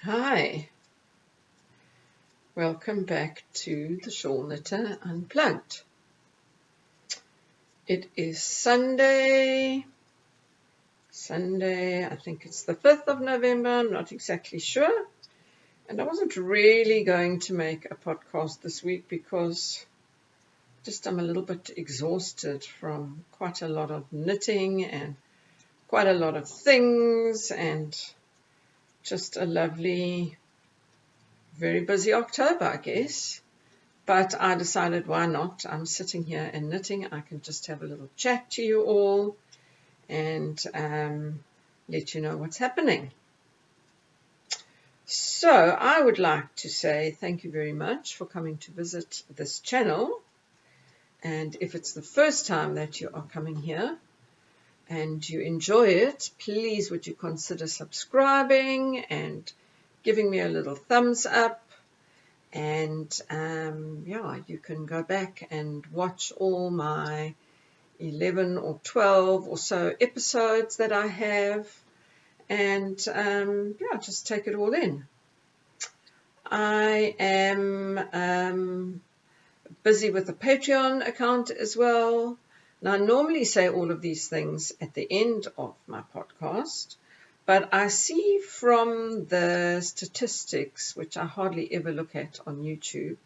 Hi, welcome back to the Shawl Knitter Unplugged. It is Sunday, I think it's the 5th of November, I'm not exactly sure. And I wasn't really going to make a podcast this week because I'm a little bit exhausted from quite a lot of knitting and quite a lot of things and just a lovely, very busy October, I guess. But I decided, why not? I'm sitting here and knitting. I can just have a little chat to you all and let you know what's happening. So I would like to say thank you very much for coming to visit this channel. And if it's the first time that you are coming here and you enjoy it, please would you consider subscribing and giving me a little thumbs up. And you can go back and watch all my 11 or 12 or so episodes that I have, and just take it all in. I am busy with the Patreon account as well. Now, I normally say all of these things at the end of my podcast, but I see from the statistics, which I hardly ever look at on YouTube,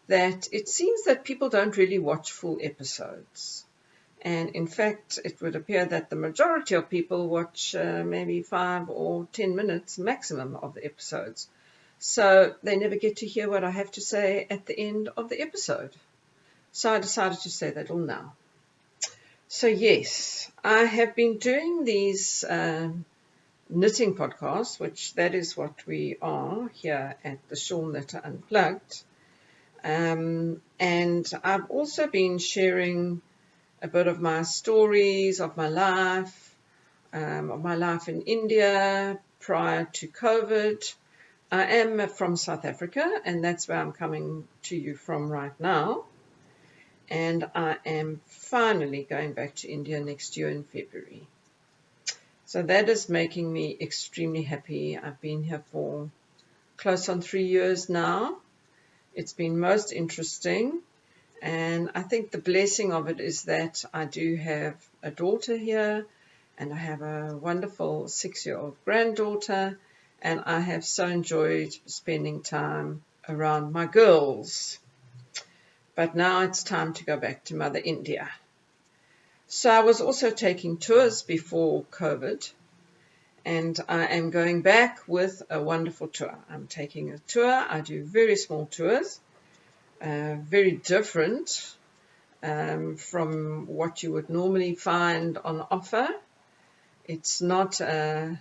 that it seems that people don't really watch full episodes. And in fact, it would appear that the majority of people watch maybe 5 or 10 minutes maximum of the episodes. So they never get to hear what I have to say at the end of the episode. So I decided to say that all now. So yes, I have been doing these knitting podcasts, which that is what we are here at the Shawl Knitter Unplugged. And I've also been sharing a bit of my stories of my life in India prior to COVID. I am from South Africa, and that's where I'm coming to you from right now. And I am finally going back to India next year in February. So that is making me extremely happy. I've been here for close on 3 years now. It's been most interesting. And I think the blessing of it is that I do have a daughter here, and I have a wonderful 6-year-old granddaughter, and I have so enjoyed spending time around my girls. But now it's time to go back to Mother India. So I was also taking tours before COVID, and I am going back with a wonderful tour. I'm taking a tour. I do very small tours. Very different from what you would normally find on offer. It's not a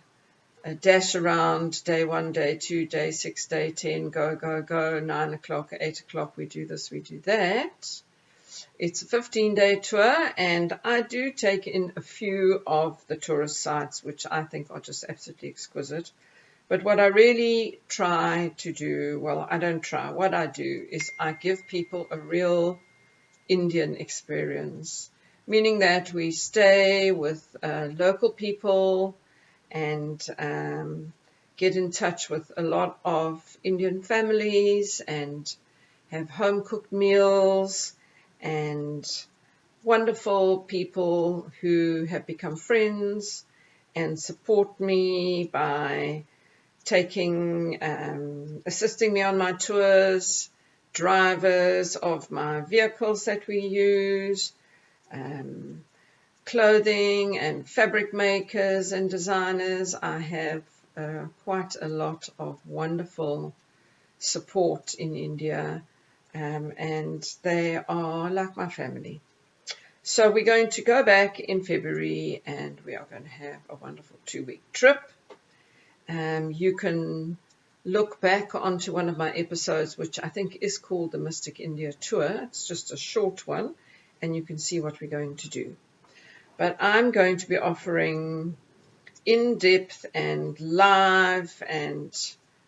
dash around day 1, day 2, day 6, day 10, go, 9 o'clock, 8 o'clock, we do this, we do that. It's a 15-day tour, and I do take in a few of the tourist sites, which I think are just absolutely exquisite. But what I really try to do, well, I don't try, what I do is I give people a real Indian experience, meaning that we stay with local people and get in touch with a lot of Indian families and have home-cooked meals and wonderful people who have become friends and support me by assisting me on my tours, drivers of my vehicles that we use, clothing and fabric makers and designers. I have quite a lot of wonderful support in India, and they are like my family. So we're going to go back in February, and we are going to have a wonderful 2-week trip. You can look back onto one of my episodes, which I think is called the Mystic India Tour. It's just a short one, and you can see what we're going to do. But I'm going to be offering in-depth and live and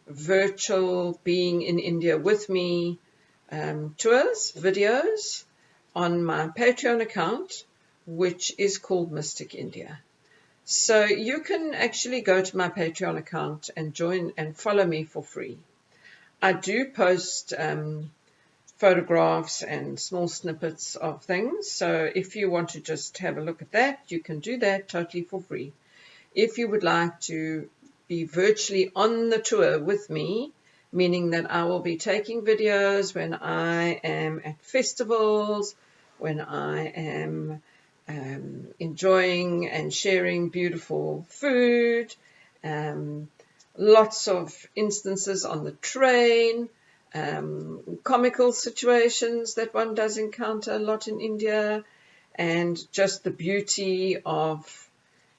virtual being in India with me tours, videos on my Patreon account, which is called Mystic India. So you can actually go to my Patreon account and join and follow me for free. I do post photographs and small snippets of things. So if you want to just have a look at that, you can do that totally for free. If you would like to be virtually on the tour with me, meaning that I will be taking videos when I am at festivals, when I am enjoying and sharing beautiful food, um, lots of instances on the train, comical situations that one does encounter a lot in India, and just the beauty of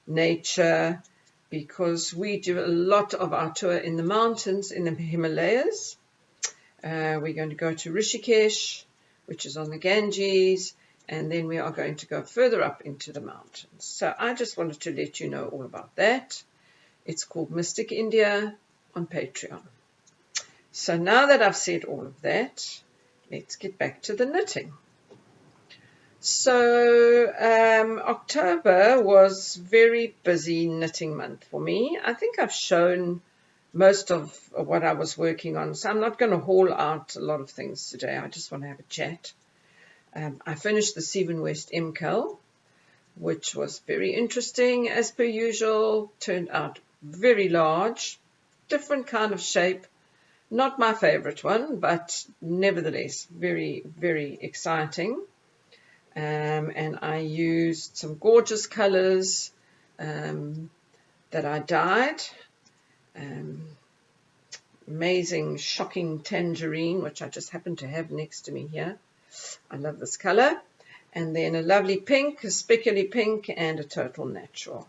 nature, because we do a lot of our tour in the mountains in the Himalayas. We're going to go to Rishikesh, which is on the Ganges, and then we are going to go further up into the mountains. So I just wanted to let you know all about that. It's called Mystic India on Patreon. So now that I've said all of that, let's get back to the knitting. So October was very busy knitting month for me. I think I've shown most of what I was working on, so I'm not going to haul out a lot of things today. I just want to have a chat. I finished the Seven West MCAL, which was very interesting as per usual. Turned out very large, different kind of shape. Not my favorite one, but nevertheless very, very exciting. And I used some gorgeous colors that I dyed. Amazing, shocking tangerine, which I just happen to have next to me here. I love this color. And then a lovely pink, a specular pink, and a total natural.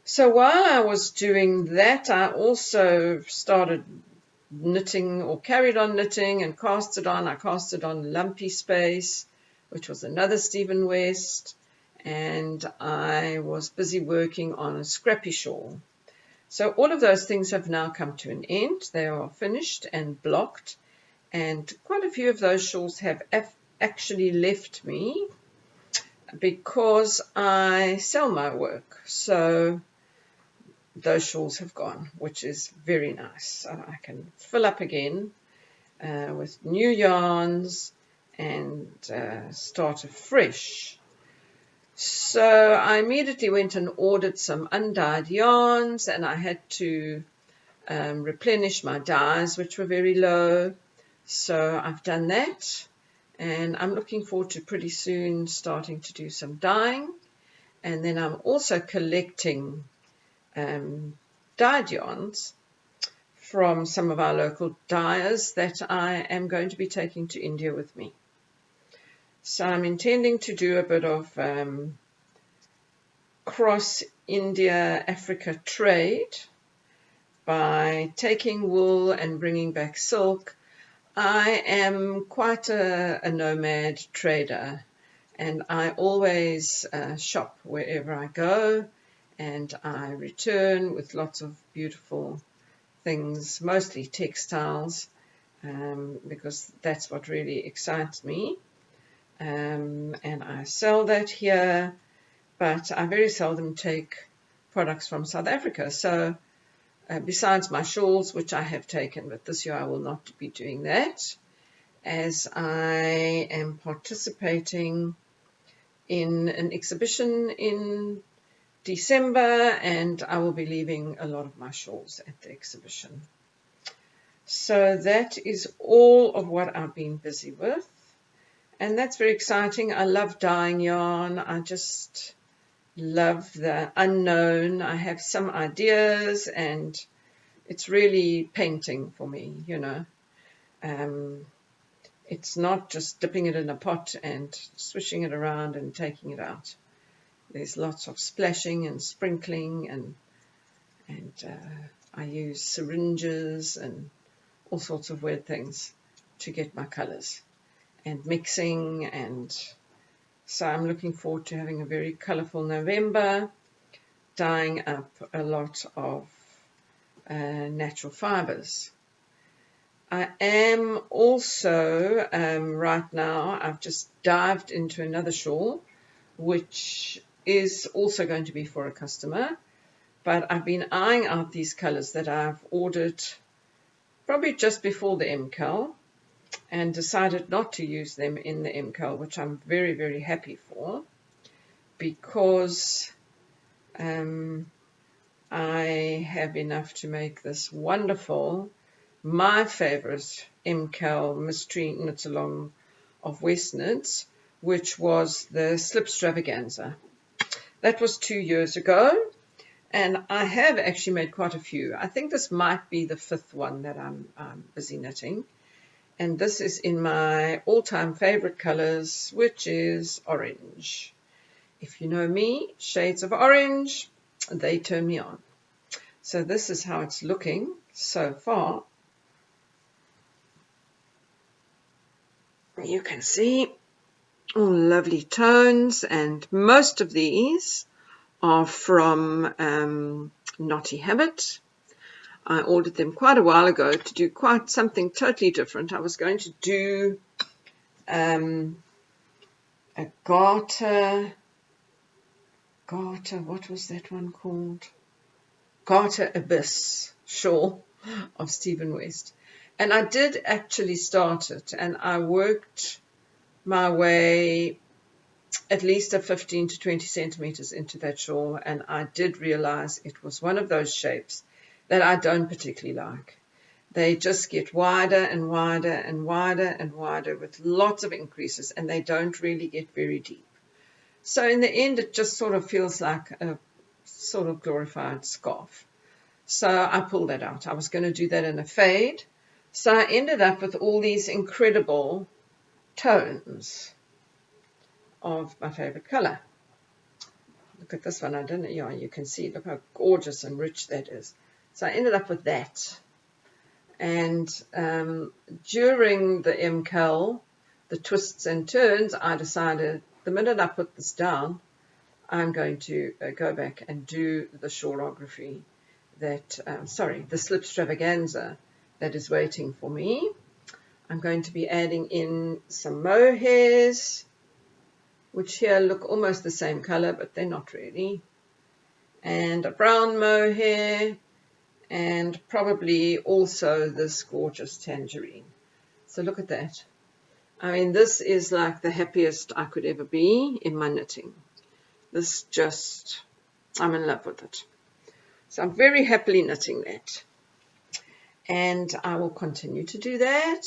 So while I was doing that, I also started knitting, or carried on knitting, and casted on. I casted on Lumpy Space, which was another Stephen West, and I was busy working on a scrappy shawl. So all of those things have now come to an end. They are finished and blocked, and quite a few of those shawls have actually left me because I sell my work. So those shawls have gone, which is very nice. So I can fill up again with new yarns and start afresh. So I immediately went and ordered some undyed yarns, and I had to replenish my dyes, which were very low. So I've done that, and I'm looking forward to pretty soon starting to do some dyeing. And then I'm also collecting dyed yarns from some of our local dyers that I am going to be taking to India with me. So I'm intending to do a bit of cross India-Africa trade by taking wool and bringing back silk. I am quite a nomad trader, and I always shop wherever I go, and I return with lots of beautiful things, mostly textiles, because that's what really excites me. And I sell that here, but I very seldom take products from South Africa. So besides my shawls, which I have taken, but this year I will not be doing that, as I am participating in an exhibition in December, and I will be leaving a lot of my shawls at the exhibition. So that is all of what I've been busy with, and that's very exciting. I love dyeing yarn. I just love the unknown. I have some ideas, and it's really painting for me, you know. It's not just dipping it in a pot and swishing it around and taking it out. There's lots of splashing and sprinkling, and I use syringes and all sorts of weird things to get my colors, and mixing. And so I'm looking forward to having a very colorful November, dyeing up a lot of natural fibers. I am also right now, I've just dived into another shawl, which is also going to be for a customer, but I've been eyeing out these colors that I've ordered probably just before the MCAL and decided not to use them in the MCAL, which I'm very, very happy for, because I have enough to make this wonderful, my favorite MCAL mystery knit along of West Knits, which was the Slipstravaganza. That was 2 years ago, and I have actually made quite a few. I think this might be the 5th one that I'm busy knitting, and this is in my all-time favorite colors, which is orange. If you know me, shades of orange, they turn me on. So this is how it's looking so far. You can see all lovely tones, and most of these are from Knotty Habit. I ordered them quite a while ago to do quite something totally different. I was going to do a garter, what was that one called? Garter Abyss shawl of Stephen West. And I did actually start it, and I worked my way at least a 15 to 20 centimeters into that shawl, and I did realize it was one of those shapes that I don't particularly like. They just get wider and wider and wider and wider with lots of increases, and they don't really get very deep. So in the end, it just sort of feels like a sort of glorified scarf. So I pulled that out. I was going to do that in a fade. So I ended up with all these incredible tones of my favorite color. Look at this one. I don't know. Yeah, you can see. Look how gorgeous and rich that is. So I ended up with that. And during the MCAL, the twists and turns, I decided the minute I put this down, I'm going to go back and do the shawlography that, the Slipstravaganza that is waiting for me. I'm going to be adding in some mohairs, which here look almost the same color, but they're not really. And a brown mohair, and probably also this gorgeous tangerine. So look at that. I mean, this is like the happiest I could ever be in my knitting. This just, I'm in love with it. So I'm very happily knitting that. And I will continue to do that.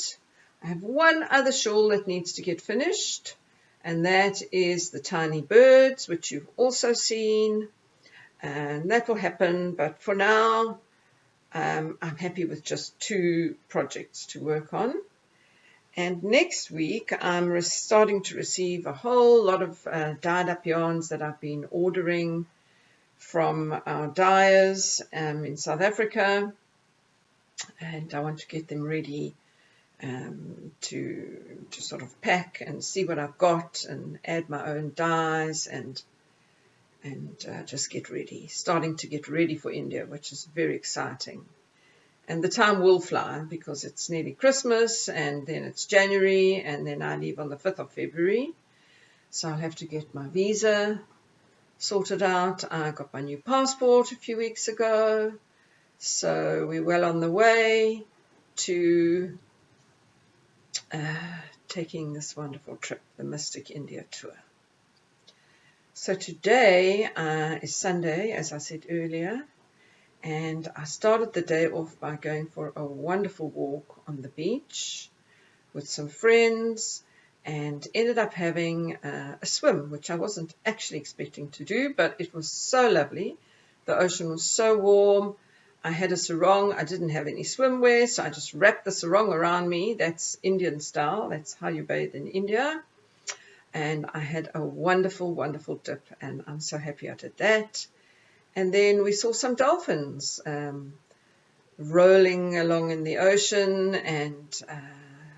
I have one other shawl that needs to get finished, and that is the tiny birds, which you've also seen. And that will happen, but for now, I'm happy with just 2 projects to work on. And next week, I'm starting to receive a whole lot of dyed up yarns that I've been ordering from our dyers in South Africa. And I want to get them ready to sort of pack and see what I've got and add my own dyes and just get ready, starting to get ready for India, which is very exciting. And the time will fly because it's nearly Christmas, and then it's January, and then I leave on the 5th of February. So I'll have to get my visa sorted out. I got my new passport a few weeks ago. So we're well on the way to taking this wonderful trip, the Mystic India Tour. So today is Sunday, as I said earlier. And I started the day off by going for a wonderful walk on the beach with some friends, and ended up having a swim, which I wasn't actually expecting to do, but it was so lovely. The ocean was so warm. I had a sarong. I didn't have any swimwear, so I just wrapped the sarong around me. That's Indian style. That's how you bathe in India. And I had a wonderful, wonderful dip, and I'm so happy I did that. And then we saw some dolphins rolling along in the ocean, and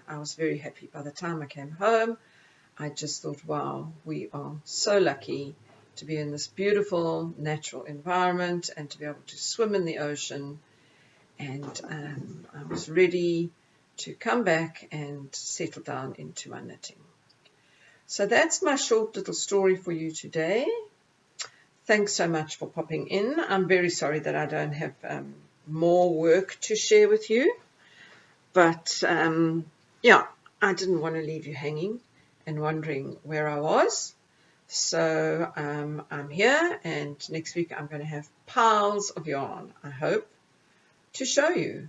I was very happy. By the time I came home, I just thought, wow, we are so lucky to be in this beautiful natural environment and to be able to swim in the ocean. And I was ready to come back and settle down into my knitting. So that's my short little story for you today. Thanks so much for popping in. I'm very sorry that I don't have more work to share with you, but yeah, I didn't want to leave you hanging and wondering where I was. So I'm here, and next week I'm going to have piles of yarn, I hope, to show you.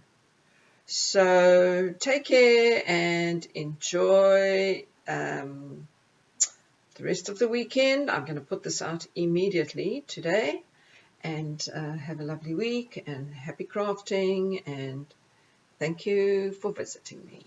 So take care and enjoy the rest of the weekend. I'm going to put this out immediately today, and have a lovely week and happy crafting, and thank you for visiting me.